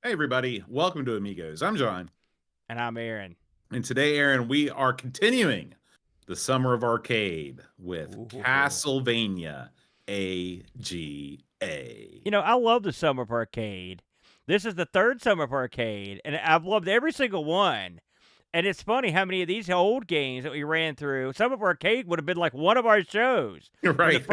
Hey, everybody. Welcome to Amigos. I'm John. And I'm Aaron. And today, Aaron, we are continuing the Summer of Arcade with Ooh. Castlevania AGA. I love the Summer of Arcade. This is the third Summer of Arcade, and I've loved every single one. And it's funny how many of these old games that we ran through, Summer of Arcade would have been like one of our shows for the Right.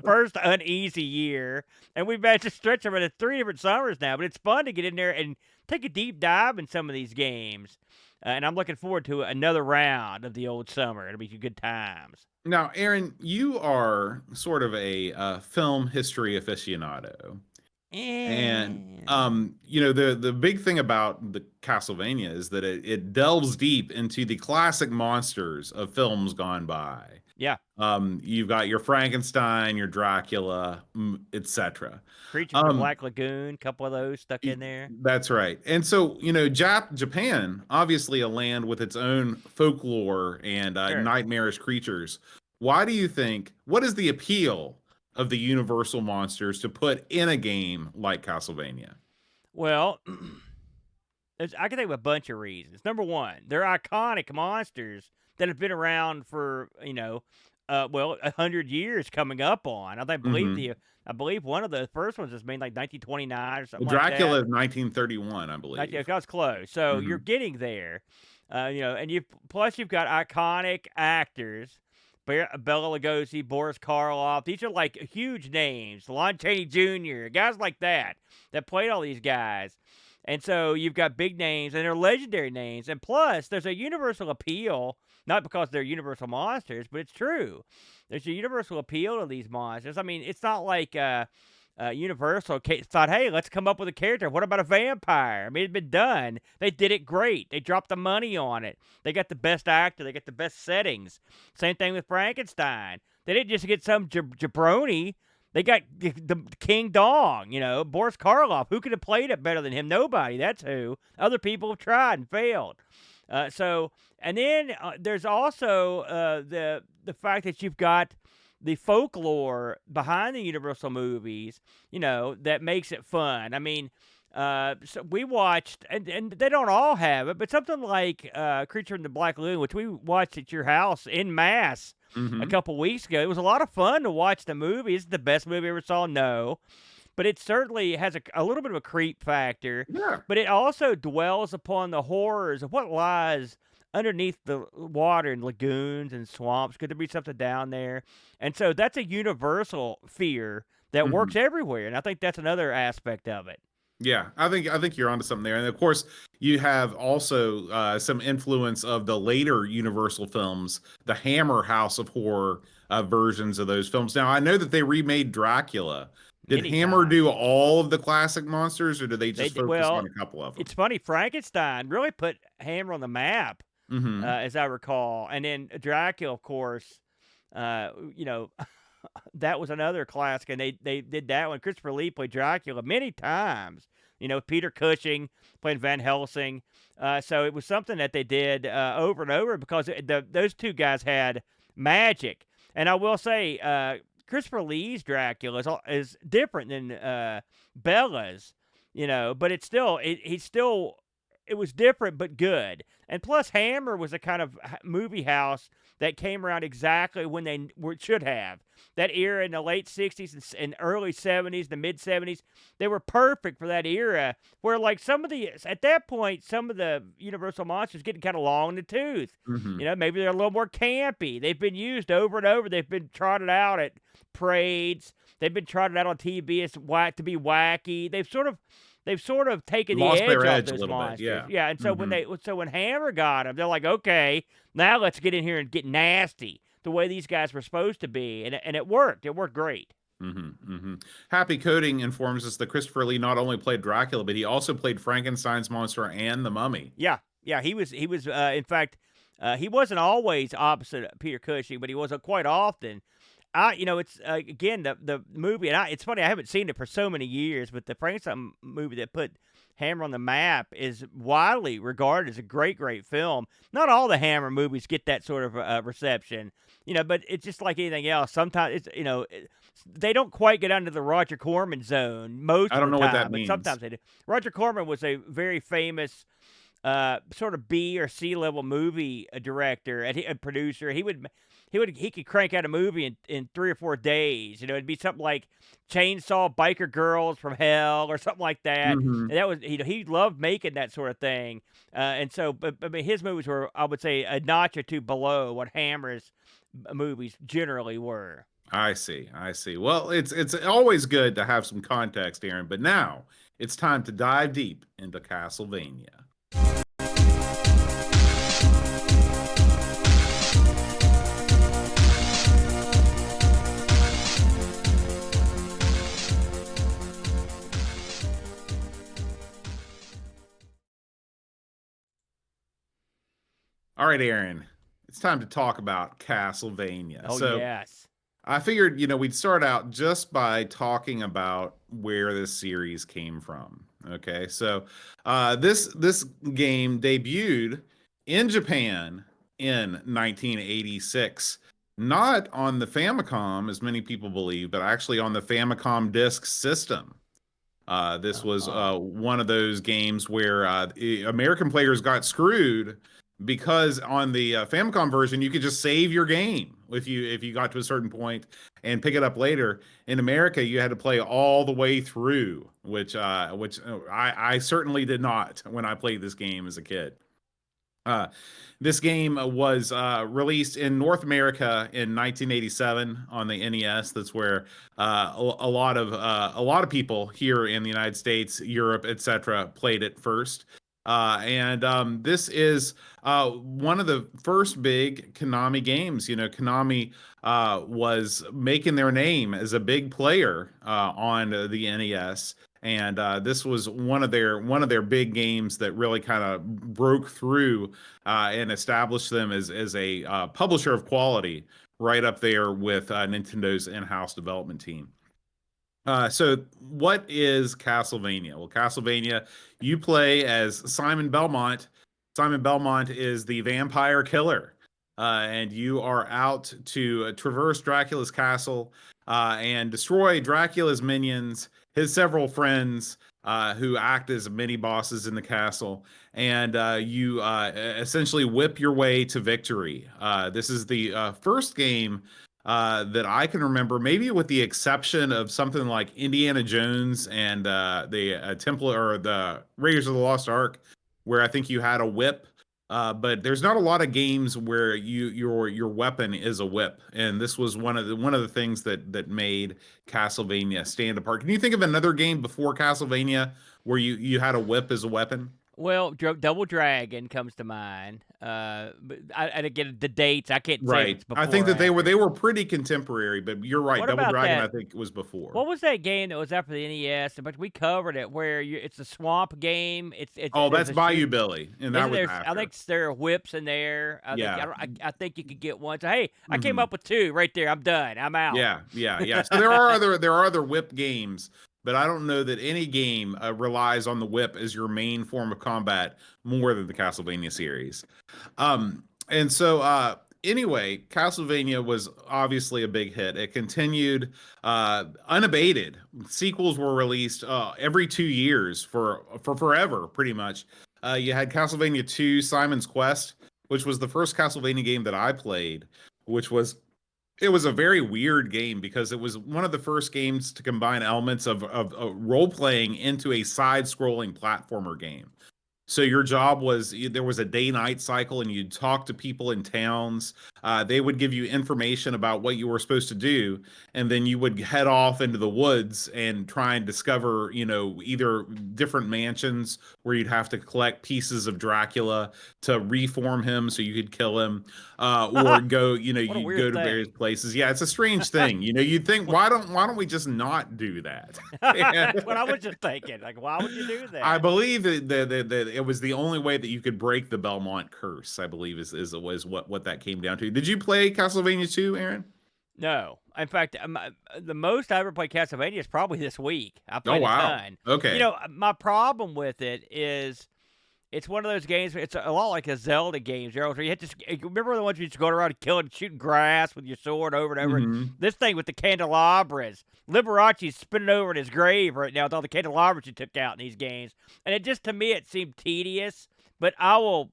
first uneasy year, and we've managed to stretch them into 3 different summers now. But it's fun to get in there and take a deep dive in some of these games. And I'm looking forward to another round of the old summer. It'll be good times. Now, Aaron, you are sort of a film history aficionado. And And the big thing about the Castlevania is that it delves deep into the classic monsters of films gone by. yeah. You've got your Frankenstein, your Dracula, etc. Creature from the Um, Black Lagoon, couple of those stuck in there. that's right. And so, Japan, obviously a land with its own folklore and Sure. nightmarish creatures. Why do you think, what is the appeal of the universal monsters to put in a game like Castlevania? Well, I can think of a bunch of reasons. Number one, they're iconic monsters that have been around for 100 years coming up on. Hmm. I believe one of the first ones was made like 1929 or something Well, like Dracula that. is 1931, I Yeah, believe. that was close. So Hmm. you're getting there. And you've got iconic actors. Bela Lugosi, Boris Karloff. These are like huge names. Lon Chaney Jr., guys like that played all these guys. And so you've got big names, and they're legendary names. And plus, there's a universal appeal, not because they're universal monsters, but it's true. There's a universal appeal to these monsters. I mean, it's not like Universal thought, hey, let's come up with a character. What about a vampire? I mean, it'd been done. They did it great. They dropped the money on it. They got the best actor. They got the best settings. Same thing with Frankenstein. They didn't just get some jabroni. They got the King Dong, Boris Karloff. Who could have played it better than him? Nobody. That's who. Other people have tried and failed. And then there's also the fact that you've got the folklore behind the Universal movies, that makes it fun. I mean, so we watched, and they don't all have it, but something like Creature in the Black Lagoon, which we watched at your house in mass a Hmm. couple weeks ago. It was a lot of fun to watch the movie. Is it the best movie I ever saw? No. But it certainly has a little bit of a creep factor, Yeah. but it also dwells upon the horrors of what lies underneath the water in lagoons and swamps. Could there be something down there? And so that's a universal fear that Hmm. works everywhere, and I think that's another aspect of it. Yeah, I think you're onto something there, and of course, you have also some influence of the later Universal films, the Hammer House of Horror versions of those films. Now, I know that they remade Dracula. Did Many Hammer do times. all of the classic monsters, or did they They just did focus on well. a couple of them? It's funny, Frankenstein really put Hammer on the map, Hmm. as I recall, and then Dracula, of course, you know, that was another classic, and they did that one. Christopher Lee played Dracula many times. Peter Cushing playing Van Helsing. So it was something that they did over and over because those two guys had magic. And I will say, Christopher Lee's Dracula is different than Bella's. But it's still it was different but good. And plus, Hammer was a kind of movie house that came around exactly when should have. That era in the late 60s and early 70s, the mid 70s, they were perfect for that era where, like, at that point, some of the Universal monsters getting kind of long in the tooth. Hmm. Maybe they're a little more campy. They've been used over and over. They've been trotted out at parades. They've been trotted out on TV as to be wacky. They've sort of taken the Lost edge their off edge a those little bit. monsters. Yeah. Yeah, and so Hmm. when Hammer got them, they're like, okay, now let's get in here and get nasty the way these guys were supposed to be, and it worked. It worked great. Hmm. Hmm. Happy Coding informs us that Christopher Lee not only played Dracula, but he also played Frankenstein's monster and the Mummy. Yeah, yeah, he was. In fact, he wasn't always opposite Peter Cushing, but he was quite often. It's again the movie, and it's funny I haven't seen it for so many years, but the Frankenstein movie that put Hammer on the map is widely regarded as a great, great film. Not all the Hammer movies get that sort of reception, but it's just like anything else. Sometimes They don't quite get under the Roger Corman zone most I of don't the know what that time, but means. sometimes they do. Roger Corman was a very famous sort of B or C level movie director and a producer. He could crank out a movie in 3 or 4 days. You know, it'd be something like Chainsaw Biker Girls from Hell or something like that. Mhm. And that was he loved making that sort of thing. And so, but I mean, his movies were, I would say, a notch or two below what Hammer's movies generally were. I see. I see. Well, it's always good to have some context, Aaron, but now it's time to dive deep into Castlevania. All right, Aaron, it's time to talk about Castlevania. Oh So yes. I figured, we'd start out just by talking about where this series came from. Okay, so this game debuted in Japan in 1986, not on the Famicom as many people believe, but actually on the Famicom Disk System. This was Uh-huh. one of those games where American players got screwed because on the Famicom version you could just save your game if you got to a certain point and pick it up later. In America, you had to play all the way through, which I certainly did not when I played this game as a kid. Uh, this game was released in North America in 1987 on the NES. That's where a lot of people here in the United States, Europe, etc., played it first. And this is one of the first big Konami games. Konami was making their name as a big player on the NES, and this was one of their big games that really kind of broke through and established them as a publisher of quality, right up there with Nintendo's in-house development team. So what is Castlevania? Well, Castlevania, you play as Simon Belmont. Simon Belmont is the vampire killer, and you are out to traverse Dracula's castle and destroy Dracula's minions, his several friends who act as mini bosses in the castle, and you essentially whip your way to victory. This is the first game that I can remember, maybe with the exception of something like Indiana Jones and the Templar or the Raiders of the Lost Ark, where I think you had a whip. But there's not a lot of games where your weapon is a whip, and this was one of the things that made Castlevania stand apart. Can you think of another game before Castlevania where you had a whip as a weapon? Well, Double Dragon comes to mind. But I didn't get the dates. I can't say if Right. it's I before think or that they were after. they were pretty contemporary, but you're right. What Double about Dragon, I that? think, was before. What was that game that was after the NES? But we covered it where it's a swamp game. It's Oh, there's that's a shoot. Bayou Billy, and that Isn't was there? I after. think there are whips in there. Yeah. I think you could get one. So hey, I came Mhm. up with two right there. I'm done. I'm out. Yeah, yeah, yeah. So there are other whip games, but I don't know that any game relies on the whip as your main form of combat more than the Castlevania series. And so anyway, Castlevania was obviously a big hit. It continued unabated. Sequels were released every 2 years for forever, pretty much. You had Castlevania 2, Simon's Quest, which was the first Castlevania game that I played, which was it was a very weird game because it was one of the first games to combine elements of role playing into a side scrolling platformer game. So your job was there was a day-night cycle, and you'd talk to people in towns. They would give you information about what you were supposed to do, and then you would head off into the woods and try and discover, either different mansions where you'd have to collect pieces of Dracula to reform him so you could kill him, or go, What a you'd go weird to various thing. places. Yeah, it's a strange thing. You'd think, why don't we just not do that? That's what I was just thinking. Like, why would you do I that? believe that it was the only way that you could break the Belmont curse. I believe was what that came down to. Did you play Castlevania 2, Aaron? No. In fact, the most I ever played Castlevania is probably this week. I Oh played a wow. ton. Okay. My problem with it is It's one of those games. It's a lot like a Zelda game, Gerald, where you have to. Remember the ones you just go around killing, shooting grass with your sword over and over. Hmm. This thing with the candelabras, Liberace's spinning over in his grave right now with all the candelabras you took out in these games, and it just to me it seemed tedious. But I will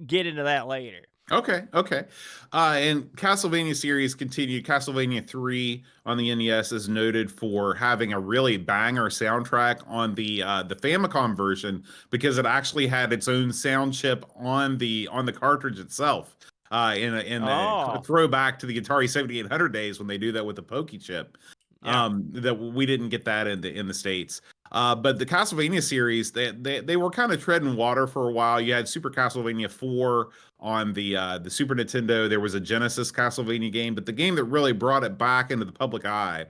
get into that later. Okay, okay. And Castlevania series continued. Castlevania 3 on the NES is noted for having a really banger soundtrack on the Famicom version because it actually had its own sound chip on the cartridge itself. In the Oh, throwback to the Atari 7800 days when they do that with the Pokey chip. yeah. That we didn't get that in the States. But the Castlevania series, they were kind of treading water for a while. You had Super Castlevania 4 on the Super Nintendo. There was a Genesis Castlevania game, but the game that really brought it back into the public eye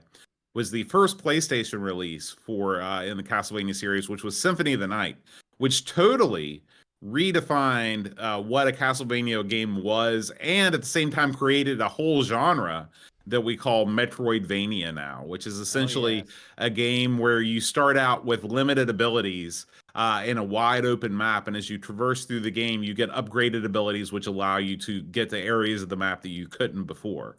was the first PlayStation release for in the Castlevania series, which was Symphony of the Night, which totally redefined what a Castlevania game was, and at the same time created a whole genre that we call Metroidvania now, which is Oh essentially yes. a game where you start out with limited abilities in a wide open map. And as you traverse through the game, you get upgraded abilities, which allow you to get to areas of the map that you couldn't before.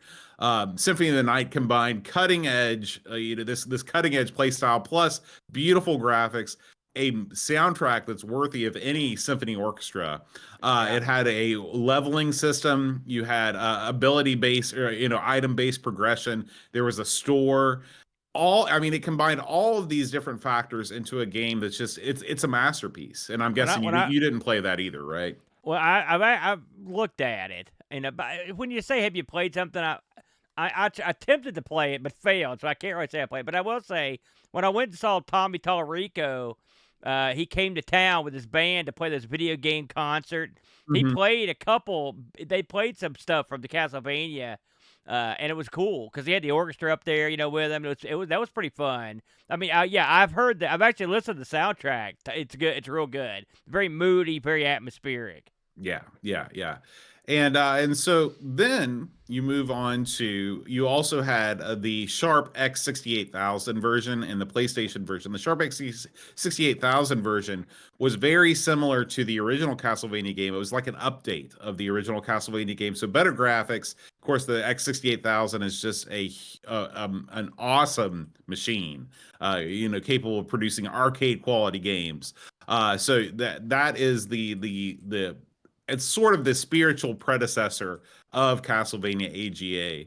Symphony of the Night combined cutting edge, this cutting edge play style plus beautiful graphics, a soundtrack that's worthy of any symphony orchestra. Yeah. It had a leveling system. You had ability based, or item based progression. There was a store. I mean, it combined all of these different factors into a game that's just it's a masterpiece. And I'm When I guessing when you I you didn't play that either, right? well I've looked at it, and when you say have you played something, I attempted to play it but failed, so I can't really say I played. But I will say when I went and saw Tommy Tallarico, he came to town with his band to play this video game concert. He Hmm. played a couple. They played some stuff from the Castlevania, and it was cool because he had the orchestra up there, with him. That was pretty fun. I mean, yeah, I've heard that. I've actually listened to the soundtrack. It's good. It's real good. Very moody, very atmospheric. Yeah, yeah, yeah. And so then you move on to you also had the Sharp X68000 version and the PlayStation version. The Sharp X68000 version was very similar to the original Castlevania game. It was like an update of the original Castlevania game. So better graphics. Of course, the X68000 is just an awesome machine. Capable of producing arcade quality games. So that is the it's sort of the spiritual predecessor of Castlevania AGA.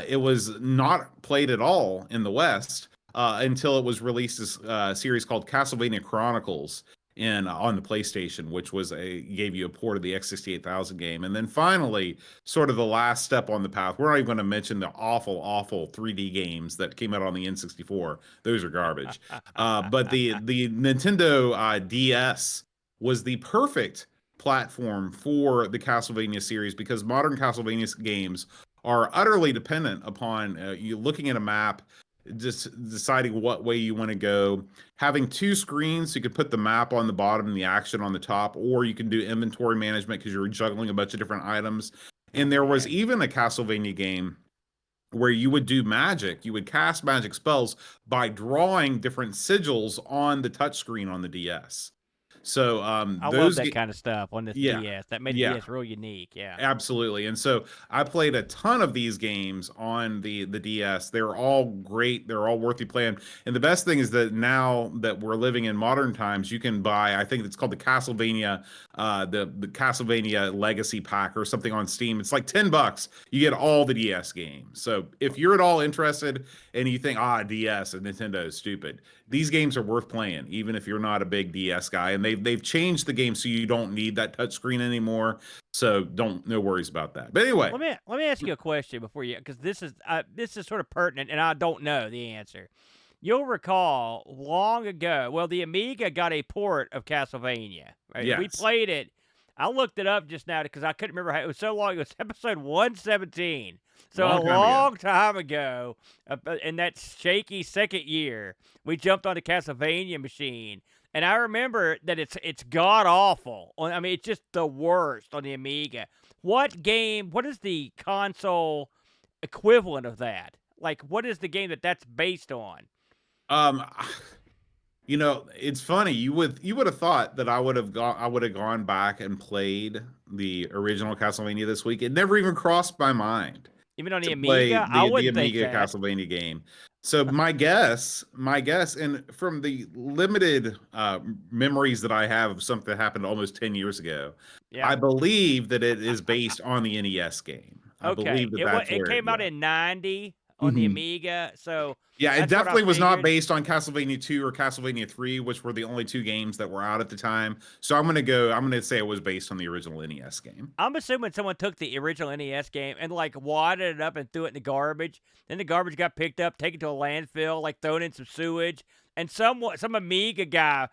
It was not played at all in the West until it was released as a series called Castlevania Chronicles on the PlayStation, which gave you a port of the X68000 game. And then finally, sort of the last step on the path. We're not even going to mention the awful 3D games that came out on the N64. Those are garbage. But the Nintendo DS was the perfect platform for the Castlevania series because modern Castlevania games are utterly dependent upon you looking at a map, just deciding what way you want to go, having two screens so you can put the map on the bottom and the action on the top, or you can do inventory management because you're juggling a bunch of different items. And there was Man. even a Castlevania game where you would do magic, you would cast magic spells by drawing different sigils on the touchscreen on the DS. So I love those that kind of stuff on this yeah, DS. That made the yeah, DS real unique. Yeah. absolutely. And so I played a ton of these games on the DS. They're all great. They're all worth you playing. And the best thing is that now that we're living in modern times, you can buy, I think it's called the Castlevania, the Castlevania Legacy Pack or something on Steam. It's like $10. You get all the DS games. So if you're at all interested and you think, DS and Nintendo is stupid, these games are worth playing, even if you're not a big DS guy. And they've changed the game so you don't need that touchscreen anymore. So no worries about that. But anyway, Let me ask you a question before you, because this is sort of pertinent, and I don't know the answer. You'll recall long ago, well, the Amiga got a port of Castlevania. Right? We yes, played it. I looked it up just now because I couldn't remember how it was so long. It was episode 117. So a long time ago. long time ago, in that shaky second year, we jumped on the Castlevania machine. And I remember that it's god awful. I mean, it's just the worst on the Amiga. What is the console equivalent of that? Like, what is the game that's based on? Um, It's funny. You would have thought that I would have gone back and played the original Castlevania this week. It never even crossed my mind Even on the to play Amiga, I the wouldn't think Amiga that. Castlevania game. So my guess, and from the limited memories that I have of something that happened almost 10 years ago, Yeah. I believe that it is based on the NES game. I Okay. believe that that's It where came out in 90 on the Mhm. Amiga, so Yeah, it that's what I definitely was not figured. based on Castlevania 2 or Castlevania 3, which were the only two games that were out at the time. So I'm gonna say it was based on the original NES game. I'm assuming someone took the original NES game and like wadded it up and threw it in the garbage. Then the garbage got picked up, taken to a landfill, like thrown in some sewage, and some Amiga guy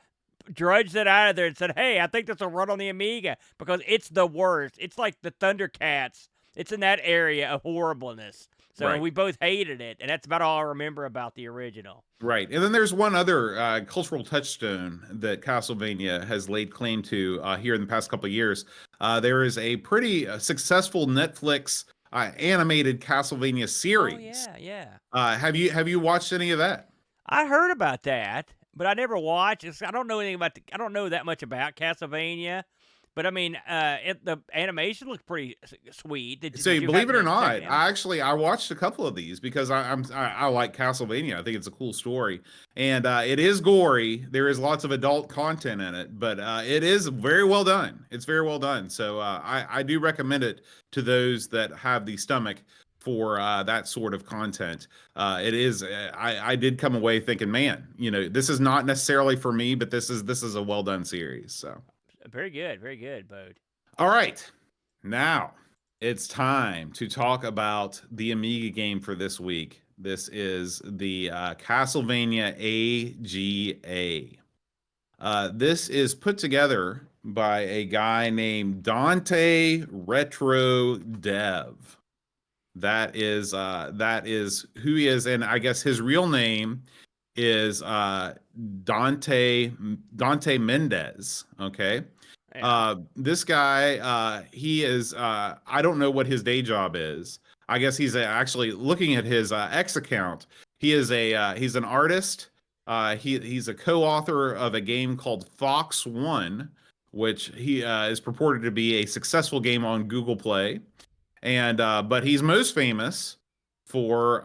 drudged it out of there and said, "Hey, I think this will run on the Amiga because it's the worst. It's like the Thundercats. It's in that area of horribleness." So and Right. we both hated it, and that's about all I remember about the original. Right. And then there's one other cultural touchstone that Castlevania has laid claim to here in the past couple of years. There is a pretty successful Netflix animated Castlevania Oh series. yeah, yeah. Have you watched any of that? I heard about that, but I never watched. I don't know anything about. I don't know that much about Castlevania, but I mean, the animation looks pretty sweet. So Did you believe it happen or to check not, it out? I watched a couple of these because I like Castlevania. I think it's a cool story, and it is gory. There is lots of adult content in it, but it is very well done. It's very well done. So I do recommend it to those that have the stomach for that sort of content. It is. I did come away thinking, man, this is not necessarily for me, but this is a well done series. So Very good, Bode. all right. Now it's time to talk about the Amiga game for this week. This is the Castlevania AGA. This is put together by a guy named Dante Retro Dev. That is who he is, and I guess his real name is Dante Mendez. Okay. Yeah, This guy, he is, I don't know what his day job is. I guess he's actually looking at his X account. He's an artist. He's a co-author of a game called Fox One, which he is purported to be a successful game on Google Play. And but he's most famous for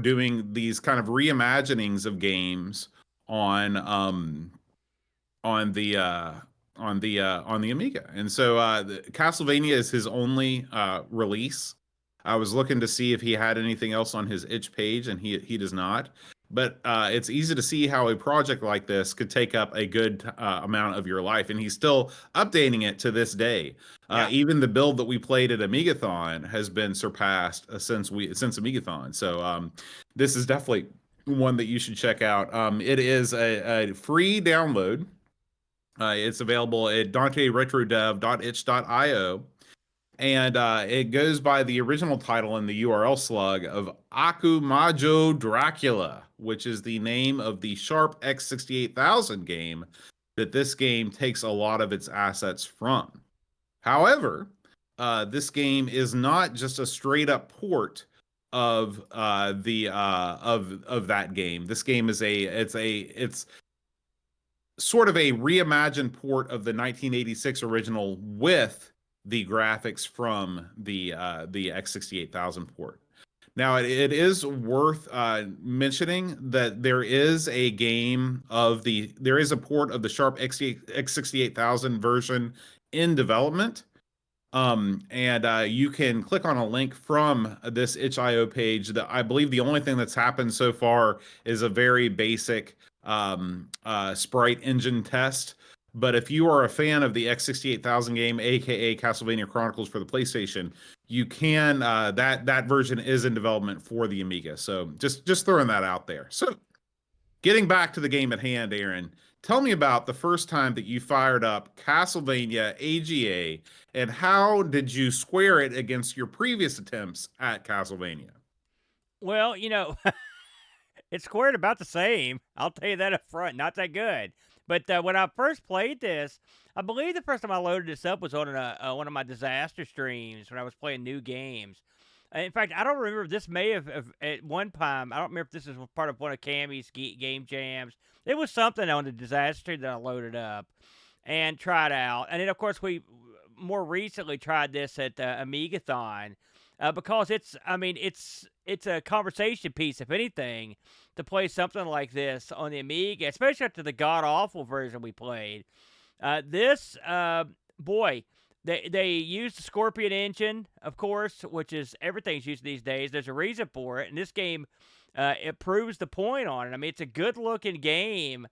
doing these kind of reimaginings of games on on the uh on the Amiga. And so Castlevania is his only release. I was looking to see if he had anything else on his itch page, and he does not. But it's easy to see how a project like this could take up a good amount of your life, and he's still updating it to this day. yeah. Even the build that we played at Amigathon has been surpassed since Amigathon. So this is definitely one that you should check out. It is a free download. It's available at danteretrodev.itch.io. And it goes by the original title in the URL slug of Akumajo Dracula, which is the name of the Sharp X68000 game that this game takes a lot of its assets from. However, this game is not just a straight up port of of that game. This game is it's sort of a reimagined port of the 1986 original with the graphics from the X68000 port. Now, it is worth mentioning that there is a port of the Sharp X68000 version in development. And you can click on a link from this itch.io page. That I believe the only thing that's happened so far is a very basic sprite engine test. But if you are a fan of the X68000 game, aka Castlevania Chronicles for the PlayStation, you can that version is in development for the Amiga. So just throwing that out there. So getting back to the game at hand, Aaron, tell me about the first time that you fired up Castlevania AGA, and how did you square it against your previous attempts at Castlevania? Well, it's squared about the same. I'll tell you that up front. Not that good. But when I first played this, I believe the first time I loaded this up was on one of my disaster streams when I was playing new games. In fact, I don't remember. This may have at one time. I don't remember if this is part of one of Cammy's game jams. It was something on the disaster that I loaded up and tried out, and then of course we more recently tried this at Amigathon because it's. I mean, it's a conversation piece, if anything, to play something like this on the Amiga, especially after the god awful version we played. This boy, they use the Scorpion engine, of course, which is everything's used these days. There's a reason for it, and this game it proves the point on it. I mean, it's a good-looking game,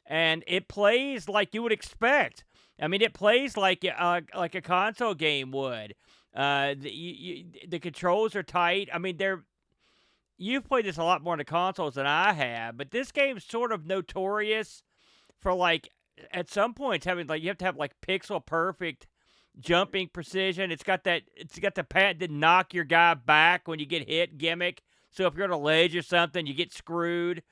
and it plays like you would expect. I mean, it plays like a console game would. The controls are tight. I mean, you've played this a lot more on the consoles than I have, but this game's sort of notorious for like at some points having like you have to have like pixel perfect jumping precision. It's got the pad to knock your guy back when you get hit gimmick. So if you're on a ledge or something, you get screwed.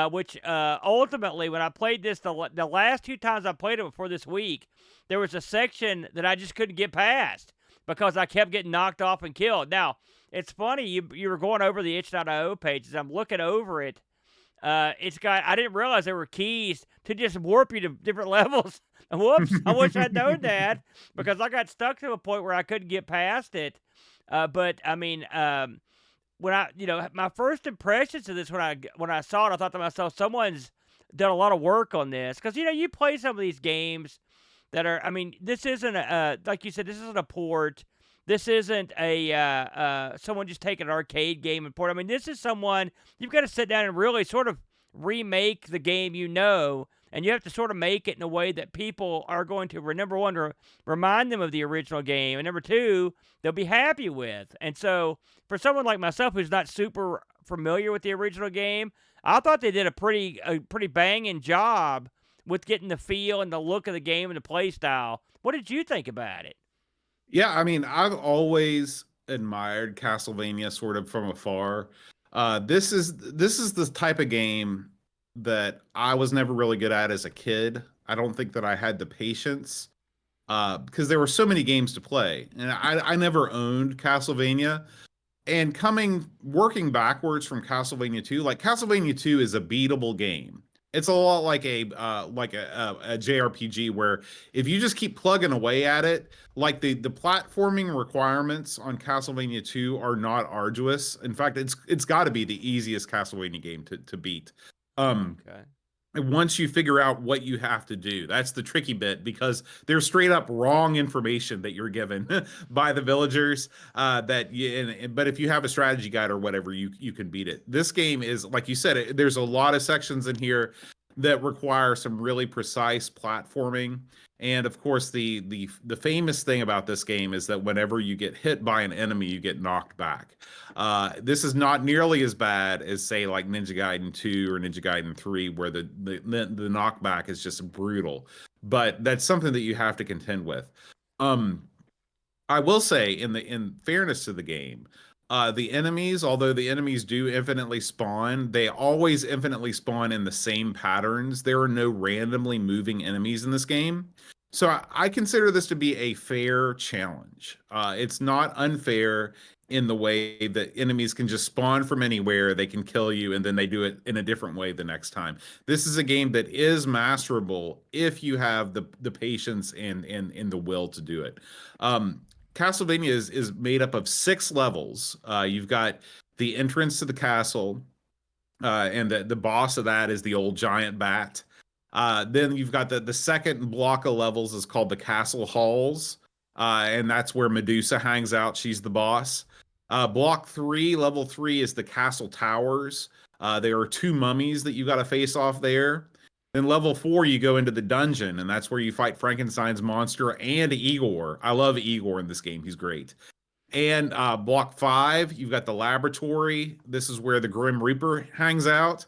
Which ultimately, when I played this, the last two times I played it before this week, there was a section that I just couldn't get past because I kept getting knocked off and killed. Now, it's funny, you were going over the itch.io pages. I'm looking over it. I didn't realize there were keys to just warp you to different levels. Whoops, I wish I'd known that because I got stuck to a point where I couldn't get past it. But I mean, when my first impressions of this when I saw it, I thought to myself, someone's done a lot of work on this because you play some of these games that are. I mean, this isn't like you said, this isn't a port. This isn't a someone just taking an arcade game and port. I mean, this is someone you've got to sit down and really sort of remake the game, and you have to sort of make it in a way that people are going to number one, remind them of the original game, and number two, they'll be happy with. And so, for someone like myself who's not super familiar with the original game, I thought they did a pretty banging job with getting the feel and the look of the game and the play style. What did you think about it? Yeah, I mean, I've always admired Castlevania sort of from afar. This is the type of game that I was never really good at as a kid. I don't think that I had the patience because there were so many games to play, and I never owned Castlevania. And working backwards from Castlevania 2, like Castlevania 2 is a beatable game. It's a lot like a JRPG where if you just keep plugging away at it, like the platforming requirements on Castlevania 2 are not arduous. In fact, it's got to be the easiest Castlevania game to beat. Okay. And once you figure out what you have to do, that's the tricky bit because there's straight up wrong information that you're given by the villagers. But if you have a strategy guide or whatever, you can beat it. This game is, like you said, there's a lot of sections in here that require some really precise platforming. And of course, the famous thing about this game is that whenever you get hit by an enemy, you get knocked back. This is not nearly as bad as, say, like Ninja Gaiden 2 or Ninja Gaiden 3, where the knockback is just brutal. But that's something that you have to contend with. I will say, in fairness to the game, the enemies, although the enemies do infinitely spawn, they always infinitely spawn in the same patterns. There are no randomly moving enemies in this game. So I consider this to be a fair challenge. It's not unfair in the way that enemies can just spawn from anywhere, they can kill you, and then they do it in a different way the next time. This is a game that is masterable if you have the patience and the will to do it. Castlevania is made up of 6 levels. You've got the entrance to the castle, and the boss of that is the old giant bat. Then you've got the second block of levels is called the castle halls, and that's where Medusa hangs out. She's the boss. Block 3, level 3 is the castle towers. There are 2 mummies that you got to face off there. Then level 4, you go into the dungeon, and that's where you fight Frankenstein's monster and Igor. I love Igor in this game. He's great. And block 5, you've got the laboratory. This is where the Grim Reaper hangs out.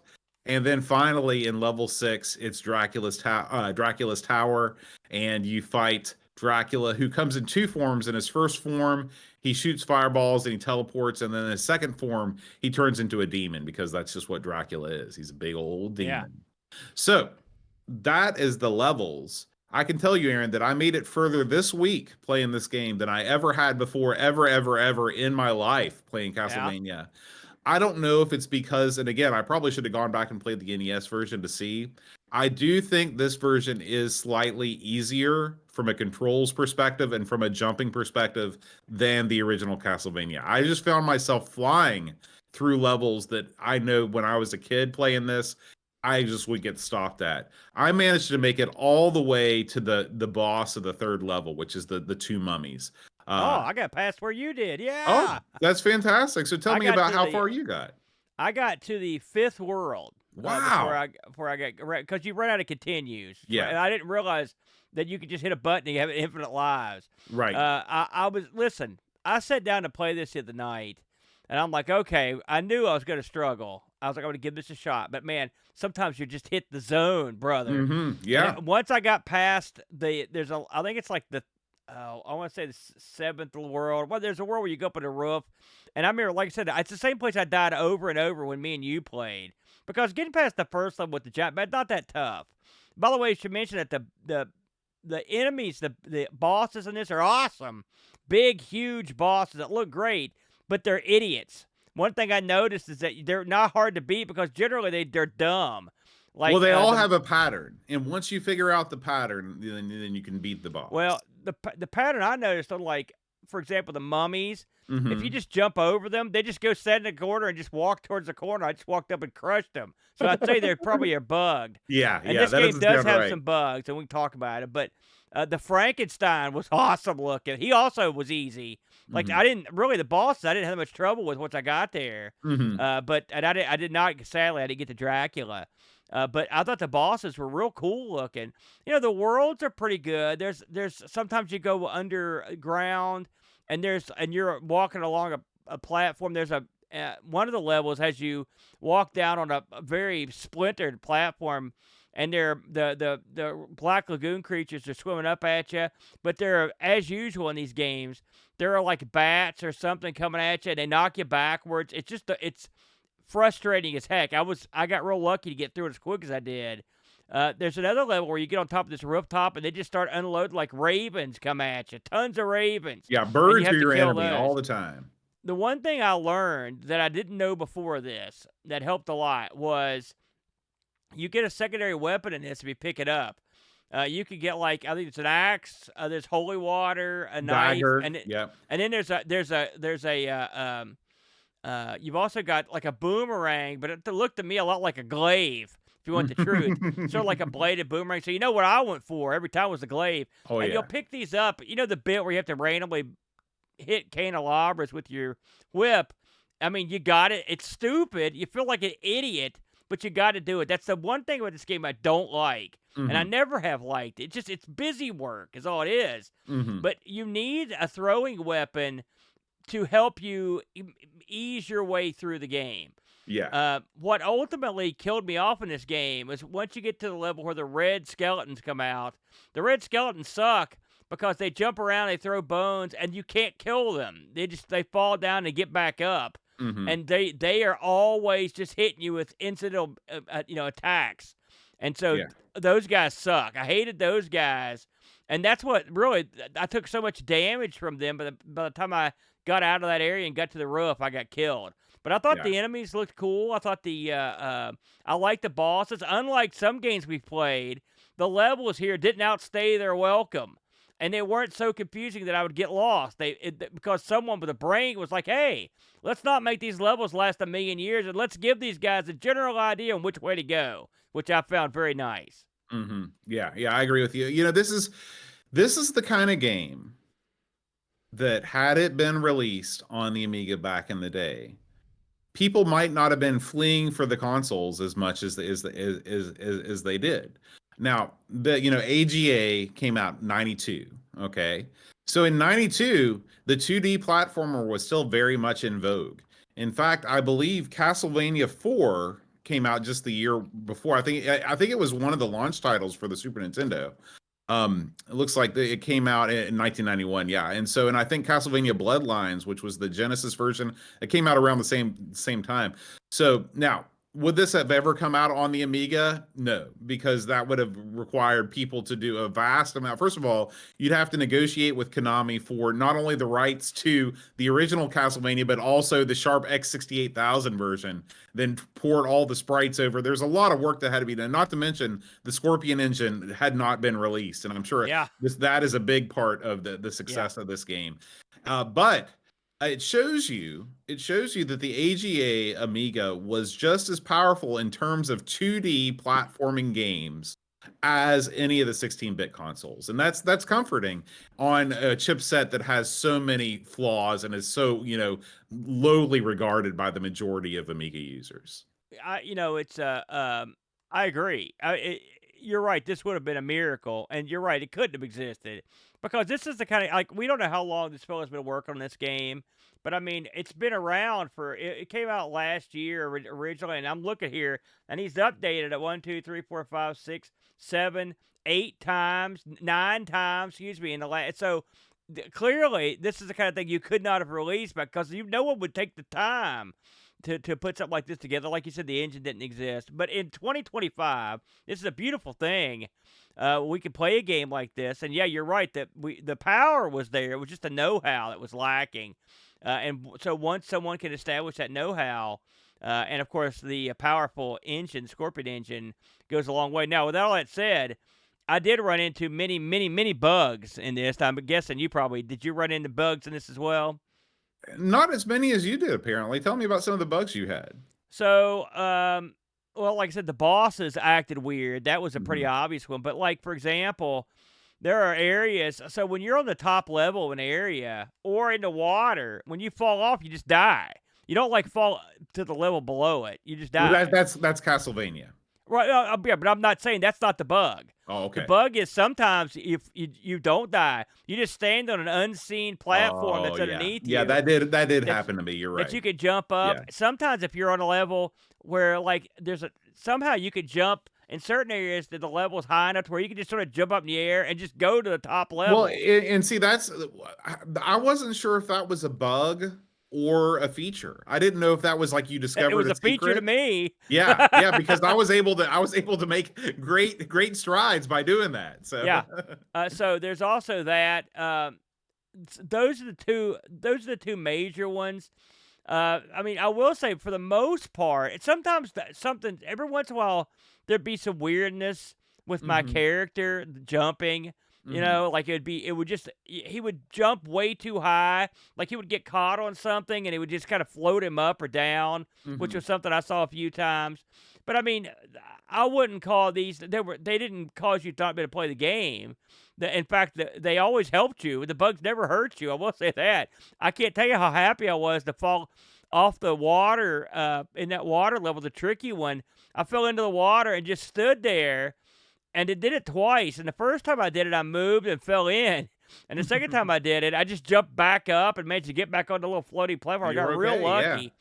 And then finally, in level 6, it's Dracula's Tower, and you fight Dracula, who comes in 2 forms. In his first form, he shoots fireballs and he teleports, and then in his second form, he turns into a demon because that's just what Dracula is. He's a big old demon. Yeah. So that is the levels. I can tell you, Aaron, that I made it further this week playing this game than I ever had before, ever in my life playing Yeah. Castlevania. I don't know if it's because, and again, I probably should have gone back and played the NES version to see. I do think this version is slightly easier from a controls perspective and from a jumping perspective than the original Castlevania. I just found myself flying through levels that I know when I was a kid playing this, I just would get stopped at. I managed to make it all the way to the boss of the third level, which is the two mummies. Oh, I got past where you did. Oh, Yeah. that's fantastic. So tell I me got about to how the far you got. I got to the fifth world Wow. before I got because you run out of continues. Yeah. And I didn't realize that you could just hit a button and you have infinite lives. Right. I was listen. I sat down to play this the other night, and I'm like, okay, I knew I was going to struggle. I was like, I'm going to give this a shot. But man, sometimes you just hit the zone, brother. Yeah. And once I got past I think it's like I want to say the seventh world. Well, there's a world where you go up on a roof. And I remember, like I said, it's the same place I died over and over when me and you played. Because getting past the first level with the giant, but not that tough. By the way, you should mention that the enemies, the bosses in this are awesome. Big, huge bosses that look great, but they're idiots. One thing I noticed is that they're not hard to beat because generally they're dumb. Like, well, they all have a pattern, and once you figure out the pattern, then you can beat the boss. Well, the pattern I noticed on, like, for example, the mummies. Mm-hmm. If you just jump over them, they just go sit in the corner and just walk towards the corner. I just walked up and crushed them. So I'd say they probably are bugged. Yeah, And yeah, this that game doesn't does sound have right. some bugs, and we can talk about it. But the Frankenstein was awesome looking. He also was easy. Like, Mhm. I didn't really, the bosses I didn't have much trouble with once I got there. Mhm. But I did not, sadly, I didn't get to Dracula. But I thought the bosses were real cool looking. You know, the worlds are pretty good. There's sometimes you go underground, and you're walking along a platform. There's one of the levels has you walk down on a very splintered platform, and the Black Lagoon creatures are swimming up at you. But they're, as usual in these games, there are like bats or something coming at you, and they knock you backwards. It's just it's frustrating as heck. I got real lucky to get through it as quick as I did. There's another level where you get on top of this rooftop and they just start unloading, like, ravens come at you. Tons of ravens. Yeah, birds have are to your kill enemy those. all the time. The one thing I learned that I didn't know before this that helped a lot was you get a secondary weapon in this if you pick it up. You could get, like, I think it's an axe, there's holy water, a knife, Dagger. and Yep. then you've also got, like, a boomerang, but it looked to me a lot like a glaive, if you want the truth. Sort of like a bladed boomerang. So you know what I went for every time was a glaive. Oh, And yeah. you'll pick these up. You know the bit where you have to randomly hit candelabras with your whip? I mean, you got it. It's stupid. You feel like an idiot, but you got to do it. That's the one thing about this game I don't like. And I Mhm. never have liked it. It's busy work is all it is. Mhm. But you need a throwing weapon to help you ease your way through the game. Yeah. What ultimately killed me off in this game is once you get to the level where the red skeletons come out, the red skeletons suck because they jump around, they throw bones, and you can't kill them. They fall down and get back up. Mhm. And they are always just hitting you with incidental attacks. And so Yeah. those guys suck. I hated those guys. And that's what really, I took so much damage from them. But by the time I got out of that area and got to the roof, I got killed. But I thought Yeah. the enemies looked cool. I thought I liked the bosses. Unlike some games we've played, the levels here didn't outstay their welcome. And they weren't so confusing that I would get lost. Because someone with a brain was like, hey, let's not make these levels last 1,000,000 years, and let's give these guys a general idea on which way to go, which I found very nice. Mhm. Yeah, I agree with you. You know, this is the kind of game that had it been released on the Amiga back in the day, people might not have been fleeing for the consoles as much as they did. Now, AGA came out in 92, okay? So in 92, the 2D platformer was still very much in vogue. In fact, I believe Castlevania 4 came out just the year before. I think it was one of the launch titles for the Super Nintendo. It looks like it came out in 1991, yeah. And I think Castlevania Bloodlines, which was the Genesis version, it came out around the same time. So now, Would this have ever come out on the Amiga? No, because that would have required people to do a vast amount. First of all, you'd have to negotiate with Konami for not only the rights to the original Castlevania, but also the Sharp X68000 version, then port all the sprites over. There's a lot of work that had to be done, not to mention the Scorpion engine had not been released. And I'm sure Yeah. that is a big part of the success of this game. But it shows you that the AGA Amiga was just as powerful in terms of 2D platforming games as any of the 16-bit consoles. And that's comforting on a chipset that has so many flaws and is so, lowly regarded by the majority of Amiga users. I agree. You're right. This would have been a miracle, and you're right. It couldn't have existed because this is the kind of we don't know how long this fellow's been working on this game, but I mean, it's been around for. It came out last year originally, and I'm looking here, and he's updated it 1, 2, 3, 4, 5, 6, 7, 8 times, 9 times. Excuse me. In the last, so clearly, this is the kind of thing you could not have released because no one would take the time to put something like this together. Like you said, the engine didn't exist. But in 2025, this is a beautiful thing. We could play a game like this. And yeah, you're right that the power was there. It was just the know-how that was lacking. And so once someone can establish that know-how, and of course the powerful engine, Scorpion engine, goes a long way. Now, with all that said, I did run into many, many, many bugs in this. I'm guessing did you run into bugs in this as well? Not as many as you did, apparently. Tell me about some of the bugs you had. So, well, like I said, the bosses acted weird. That was a pretty Mhm. obvious one. But, like, for example, there are areas. So, when you're on the top level of an area or in the water, when you fall off, you just die. You don't, like, fall to the level below it. You just Well, die. that's Castlevania. Right, yeah, but I'm not saying that's not the bug. Oh, The okay. bug is sometimes if you don't die, you just stand on an unseen platform that's Oh, yeah. underneath Yeah, you that did that happen to me. You're that right. you could jump up. Yeah. Sometimes if you're on a level where like somehow you could jump in certain areas that the level is high enough to where you can just sort of jump up in the air and just go to the top Well, level. and see, I wasn't sure if that was a bug or a feature. I didn't know if that was like you It discovered was a a feature to secret. me. Yeah, because I was able to make great strides by doing that. So Yeah. So there's also that. Those are the two. Those are the two major ones. I mean, I will say for the most part, sometimes something every once in a while there'd be some weirdness with my Mhm, character jumping. mhm, Like it would just he would jump way too high, like he would get caught on something and it would just kind of float him up or down, which mhm. was something I saw a few times. But I mean, I wouldn't call these. They didn't cause you not be able to play the game. In fact, they always helped you. The bugs never hurt you. I will say that. I can't tell you how happy I was to fall off the water in that water level, the tricky one. I fell into the water and just stood there, and it did it twice. And the first time I did it, I moved and fell in. And the second time I did it, I just jumped back up and managed to get back on the little floaty platform. I You were got real okay, yeah. lucky.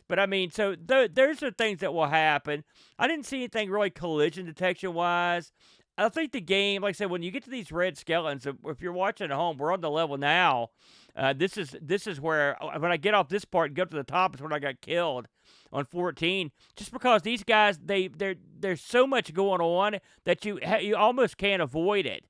But I mean, so there's the things that will happen. I didn't see anything really collision detection wise. I think the game, like I said, when you get to these red skeletons, if you're watching at home, we're on the level now. This is where when I get off this part and go up to the top is when I got killed on 14. Just because these guys, there's so much going on that you almost can't avoid it.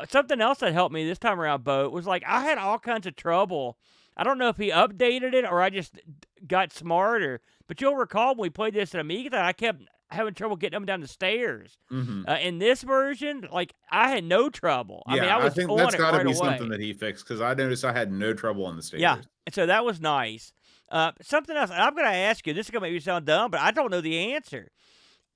Something else that helped me this time around, Bo, was like I had all kinds of trouble. I don't know if he updated it or I just got smarter. But you'll recall when we played this at Amiga, I kept having trouble getting them down the stairs. Mhm. In this version, like I had no trouble. I mean, Yeah, I I was think on that's it gotta right be something away. that he fixed because I noticed I had no trouble on the Yeah, stairs. and so that was nice. Something else, and I'm going to ask you. This is going to make you sound dumb, but I don't know the answer.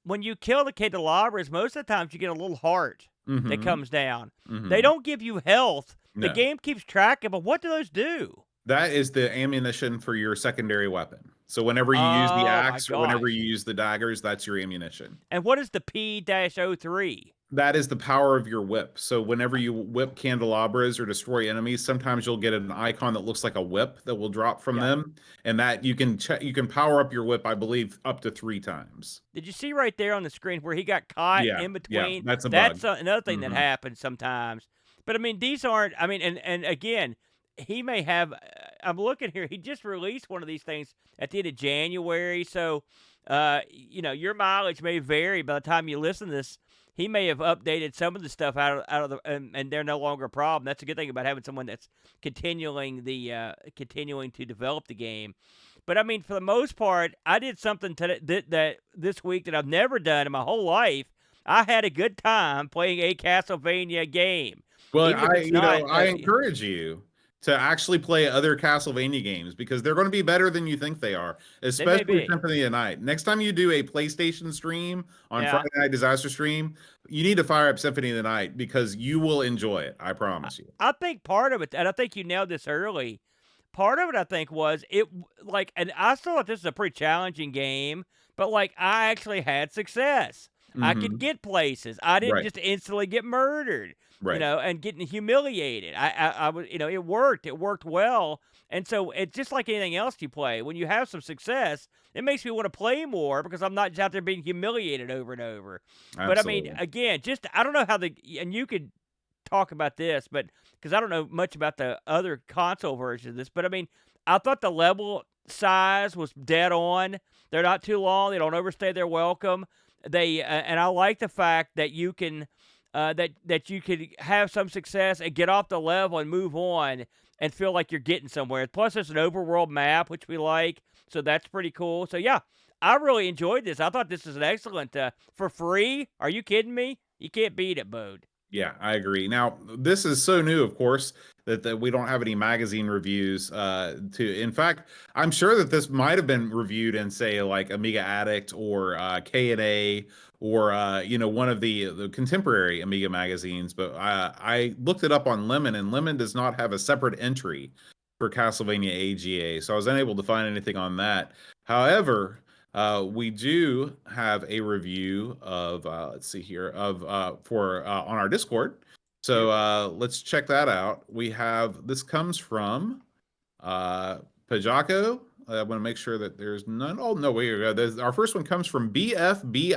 When you kill the candelabras, most of the times you get a little heart that Mhm, comes down. They mhm. don't give you health. The No. game keeps track of, but what do those do? That is the ammunition for your secondary weapon. So whenever you use the Oh my axe or whenever gosh! you use the daggers, that's your ammunition. And what is the P-03? That is the power of your whip. So whenever you whip candelabras or destroy enemies, sometimes you'll get an icon that looks like a whip that will drop from Yeah. them, and that you can power up your whip, I believe, up to 3 times. Did you see right there on the screen where he got caught Yeah, in yeah, between? that's a bug. That's another thing that Mhm. happens sometimes. But I mean, these aren't. I mean, and again, he may have. I'm looking here. He just released one of these things at the end of January, so your mileage may vary. By the time you listen to this, he may have updated some of the stuff out of the, and they're no longer a problem. That's a good thing about having someone that's continuing to develop the game. But I mean, for the most part, I did something that this week that I've never done in my whole life. I had a good time playing a Castlevania game, Well, even if it's not. I encourage you to actually play other Castlevania games because they're going to be better than you think they are, especially Symphony of the Night. Next time you do a PlayStation stream on Friday Night Disaster Stream, you need to fire up Symphony of the Night because you will enjoy it. I promise you. I think part of it, and I think you nailed this early. Part of it, I think, was and I still thought this is a pretty challenging game, but I actually had success. I could get places. I didn't just instantly get murdered, and getting humiliated. I was, it worked. It worked well. And so it's just like anything else you play. When you have some success, it makes me want to play more because I'm not just out there being humiliated over and over. Absolutely. But I mean, again, I don't know how and you could talk about this, but because I don't know much about the other console version of this, but I mean, I thought the level size was dead on. They're not too long. They don't overstay their welcome. And I like the fact that you can that you could have some success and get off the level and move on and feel like you're getting somewhere. Plus, there's an overworld map, which we like, so that's pretty cool. So yeah, I really enjoyed this. I thought this is an excellent for free. Are you kidding me? You can't beat it, Bode. Yeah, I agree. Now, this is so new, of course, that we don't have any magazine reviews. In fact, I'm sure that this might have been reviewed in, say, like Amiga Addict or K&A or one of the contemporary Amiga magazines. But I looked it up on Lemon, and Lemon does not have a separate entry for Castlevania AGA, so I was unable to find anything on that. However, we do have a review of let's see here for on our Discord. So let's check that out. We have this comes from Pajako. I want to make sure that there's none. Oh no, wait, our first one comes from BFBIII.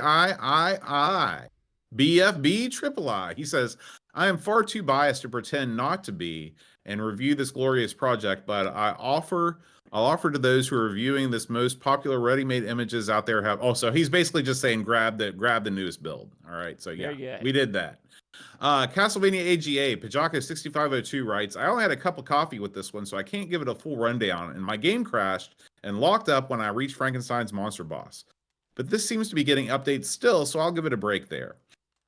BFB triple I. He says, I am far too biased to pretend not to be and review this glorious project, but I'll offer to those who are reviewing this most popular ready-made images out there so he's basically just saying grab the newest build. All right. So yeah, we did that. Castlevania AGA, Pajako 6502 writes, I only had a cup of coffee with this one, so I can't give it a full rundown, and my game crashed and locked up when I reached Frankenstein's monster boss. But this seems to be getting updates still, so I'll give it a break there.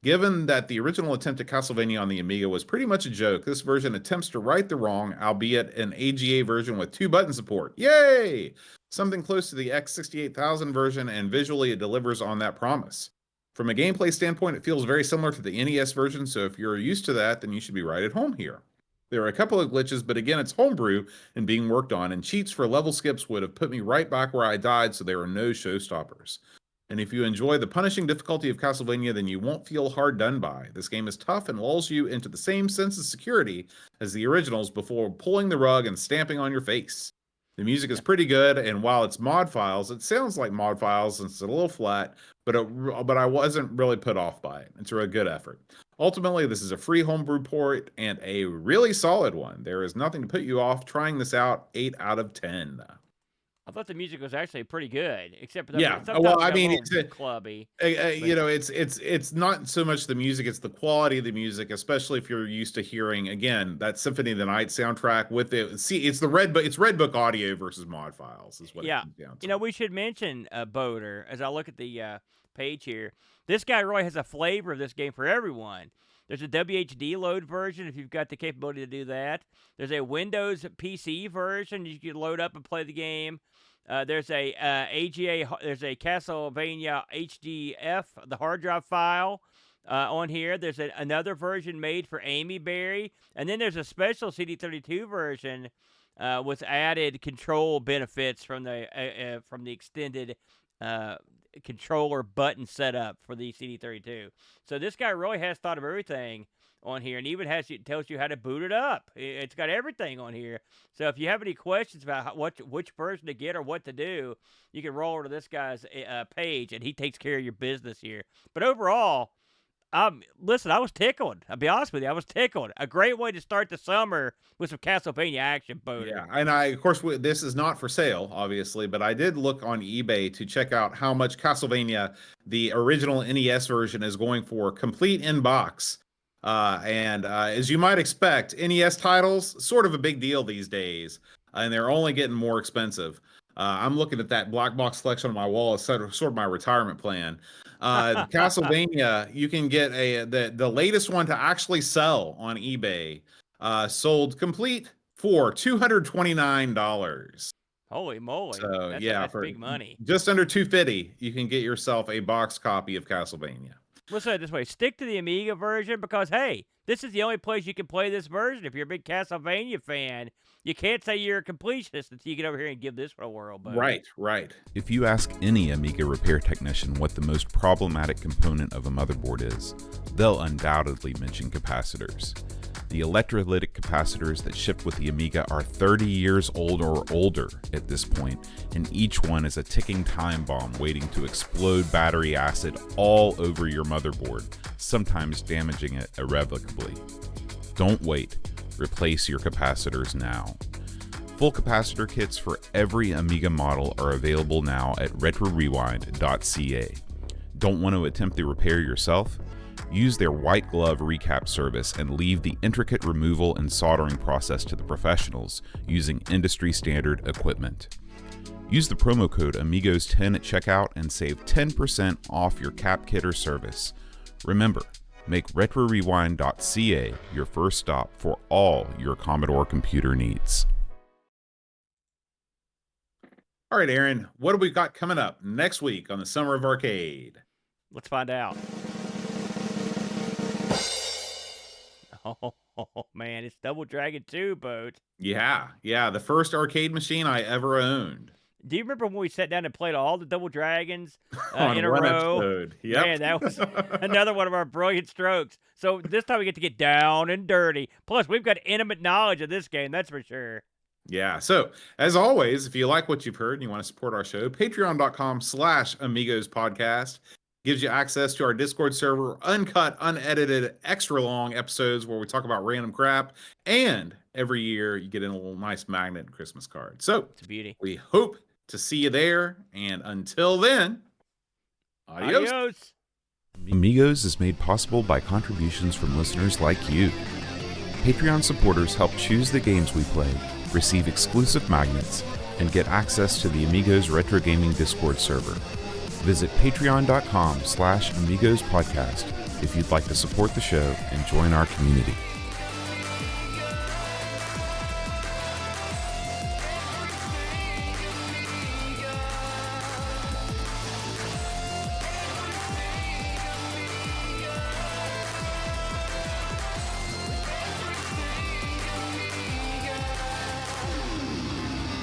Given that the original attempt at Castlevania on the Amiga was pretty much a joke, this version attempts to right the wrong, albeit an AGA version with 2-button support. Yay! Something close to the X68000 version, and visually it delivers on that promise. From a gameplay standpoint, it feels very similar to the NES version, so if you're used to that, then you should be right at home here. There are a couple of glitches, but again, it's homebrew and being worked on, and cheats for level skips would have put me right back where I died, so there are no showstoppers. And if you enjoy the punishing difficulty of Castlevania, then you won't feel hard done by. This game is tough and lulls you into the same sense of security as the originals before pulling the rug and stamping on your face. The music is pretty good, and while it's mod files, it sounds like mod files and it's a little flat, but I wasn't really put off by it. It's a good effort. Ultimately, this is a free homebrew port and a really solid one. There is nothing to put you off trying this out. 8 out of 10. I thought the music was actually pretty good, except for well, I mean, it's clubby. It's not so much the music; it's the quality of the music, especially if you're used to hearing again that Symphony of the Night soundtrack with it. See, it's Red Book audio versus mod files, is what it comes down to. We should mention Boder as I look at the page here. This guy really has a flavor of this game for everyone. There's a WHD load version if you've got the capability to do that. There's a Windows PC version you can load up and play the game. There's a AGA. There's a Castlevania HDF, the hard drive file on here. There's another version made for Amy Berry, and then there's a special CD32 version with added control benefits from the extended controller button setup for the CD32. So this guy really has thought of everything on here, and even tells you how to boot it up. It's got everything on here. So if you have any questions about which version to get or what to do, you can roll over to this guy's page, and he takes care of your business here. But overall, Listen, I was tickled. I'll be honest with you, I was tickled. A great way to start the summer with some Castlevania action, boater. Yeah, and of course, this is not for sale, obviously, but I did look on eBay to check out how much Castlevania, the original NES version, is going for complete in box. And as you might expect, NES titles, sort of a big deal these days, and they're only getting more expensive. I'm looking at that black box collection on my wall as sort of my retirement plan. Castlevania, you can get the latest one to actually sell on eBay, sold complete for $229. Holy moly! So That's big money. Just under $250, you can get yourself a box copy of Castlevania. Let's say it this way: stick to the Amiga version because hey, this is the only place you can play this version. If you're a big Castlevania fan, you can't say you're a completionist until you get over here and give this one a whirl. Buddy. Right. If you ask any Amiga repair technician what the most problematic component of a motherboard is, they'll undoubtedly mention capacitors. The electrolytic capacitors that shipped with the Amiga are 30 years old or older at this point, and each one is a ticking time bomb waiting to explode battery acid all over your motherboard, sometimes damaging it irrevocably. Don't wait. Replace your capacitors now. Full capacitor kits for every Amiga model are available now at retrorewind.ca. Don't want to attempt the repair yourself? Use their white glove recap service and leave the intricate removal and soldering process to the professionals using industry standard equipment. Use the promo code AMIGOS10 at checkout and save 10% off your cap kit or service. Remember, make retrorewind.ca your first stop for all your Commodore computer needs. All right, Aaron, what do we got coming up next week on the Summer of Arcade? Let's find out. Oh, man, it's Double Dragon 2, Boat. Yeah, the first arcade machine I ever owned. Do you remember when we sat down and played all the Double Dragons in a one row? Episode. Yep. Man, that was another one of our brilliant strokes. So this time we get to get down and dirty. Plus, we've got intimate knowledge of this game, that's for sure. Yeah. So as always, if you like what you've heard and you want to support our show, patreon.com/Amigos podcast gives you access to our Discord server, uncut, unedited, extra long episodes where we talk about random crap. And every year you get in a little nice magnet and Christmas card. So it's a beauty. We hope to see you there. And until then, adios. Amigos is made possible by contributions from listeners like you. Patreon supporters help choose the games we play, receive exclusive magnets, and get access to the Amigos Retro Gaming Discord server. Visit patreon.com/Amigos podcast if you'd like to support the show and join our community.